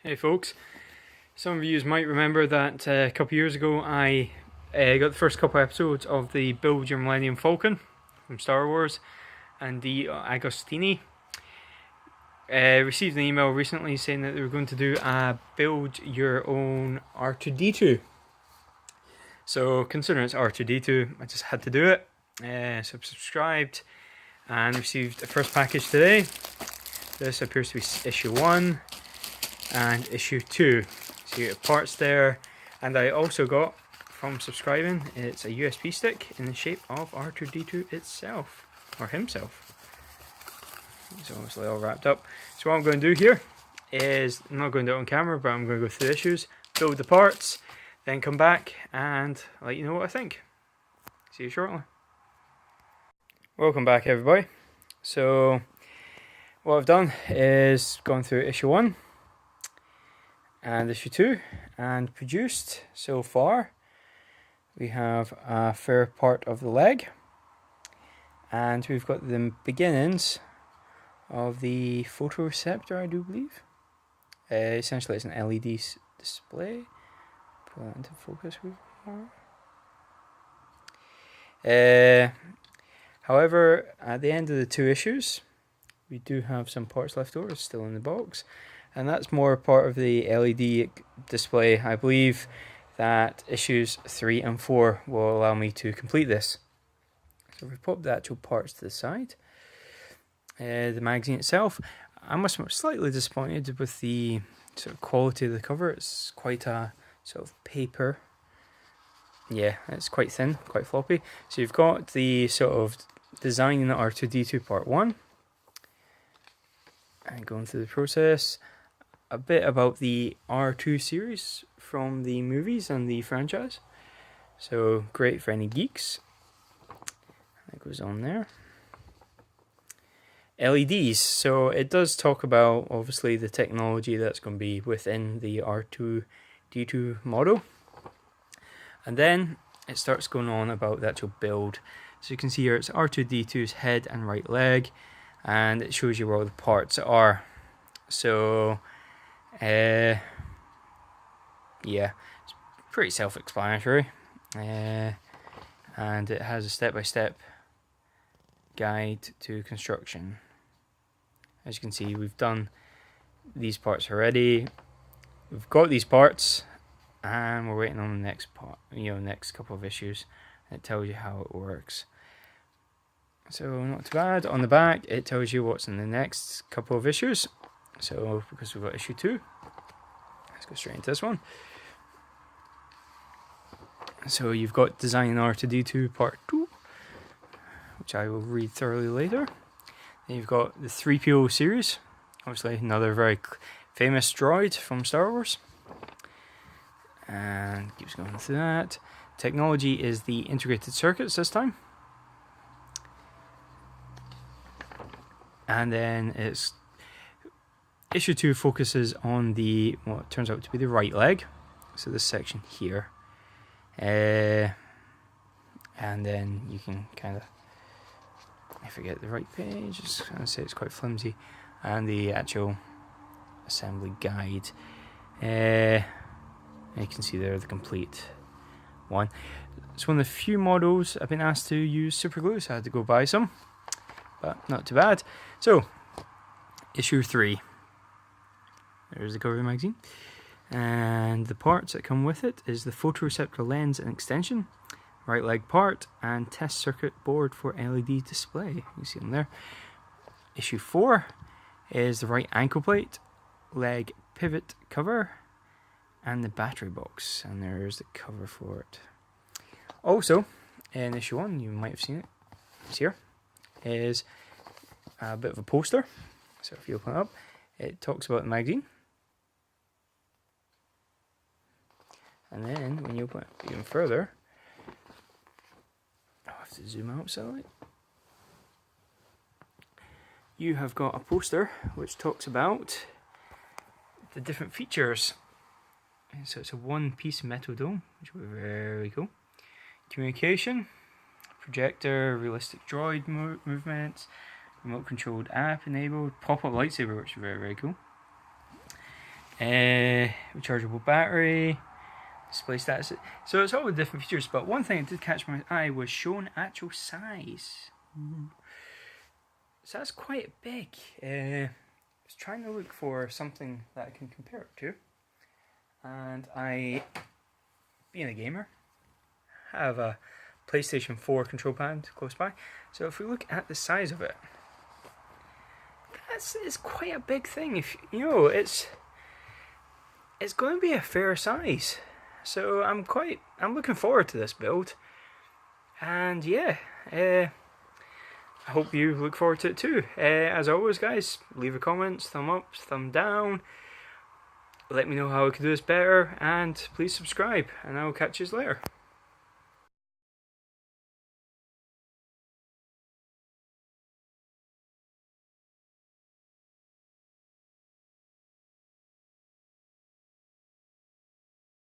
Hey folks, some of you might remember that a couple years ago I got the first couple episodes of the Build Your Millennium Falcon from Star Wars and the Agostini. Received an email recently saying that they were going to do a Build Your Own R2-D2. So considering it's R2-D2, I just had to do it. So I've subscribed and received the first package today. This appears to be issue 1 and issue 2. So you get parts there, and I also got from subscribing, it's a USB stick in the shape of R2-D2 itself, or himself. It's obviously all wrapped up. So what I'm going to do here is, I'm not going to do it on camera, but I'm going to go through the issues, build the parts, then come back and let you know what I think. See you shortly. Welcome back everybody. So what I've done is gone through issue 1 and issue 2 and produced so far. We have a fair part of the leg, and we've got the beginnings of the photoreceptor, I do believe. Essentially it's an LED display. Pull that into focus. However, at the end of the 2 issues we do have some parts left over still in the box, and that's more part of the LED display. I believe that issues 3 and 4 will allow me to complete this. So we pop the actual parts to the side. The magazine itself, I must be slightly disappointed with the sort of quality of the cover. It's quite a sort of paper. Yeah, it's quite thin, quite floppy. So you've got the sort of design in the R2-D2 part 1. And going through the process. A bit about the R2 series from the movies and the franchise. So great for any geeks. That goes on there. LEDs. So it does talk about obviously the technology that's going to be within the R2-D2 model. And then it starts going on about the actual build. So you can see here it's R2-D2's head and right leg, and it shows you where all the parts are. So yeah, it's pretty self-explanatory, and it has a step-by-step guide to construction. As you can see, we've done these parts already. We've got these parts, and we're waiting on the next part. Next couple of issues. It tells you how it works. So not too bad. On the back, it tells you what's in the next couple of issues. So because we've got issue 2, let's go straight into this one. So you've got Design R2-D2 Part 2, which I will read thoroughly later. Then you've got the 3PO series, obviously another very famous droid from Star Wars. And keeps going through that. Technology is the integrated circuits this time. And then it's issue 2 focuses on the what turns out to be the right leg, so this section here, and then you can kind of, I forget the right page, just gonna say it's quite flimsy, and the actual assembly guide. You can see there the complete one. It's one of the few models I've been asked to use super glue, so I had to go buy some, but not too bad. So issue 3. There's the cover of the magazine. And the parts that come with it is the photoreceptor lens and extension, right leg part, and test circuit board for LED display. You see them there. Issue 4 is the right ankle plate, leg pivot cover, and the battery box. And there's the cover for it. Also, in issue 1, you might have seen it, it's here, is a bit of a poster. So if you open it up, it talks about the magazine. And then when you open it even further, I'll have to zoom out slightly. You have got a poster which talks about the different features. And so it's a one-piece metal dome, which will be very cool. Communication, projector, realistic droid movements, remote controlled app enabled, pop-up lightsaber, which is very, very cool. Rechargeable battery, display status. So it's all with different features, but one thing that did catch my eye was shown actual size. So that's quite big. I was trying to look for something that I can compare it to, and I, being a gamer, have a PlayStation 4 control pad close by. So if we look at the size of it, it's quite a big thing. If you know, it's going to be a fair size. So I'm looking forward to this build, and yeah, I hope you look forward to it too. As always, guys, leave a comment, thumb up, thumb down. Let me know how I can do this better, and please subscribe, and I will catch you later.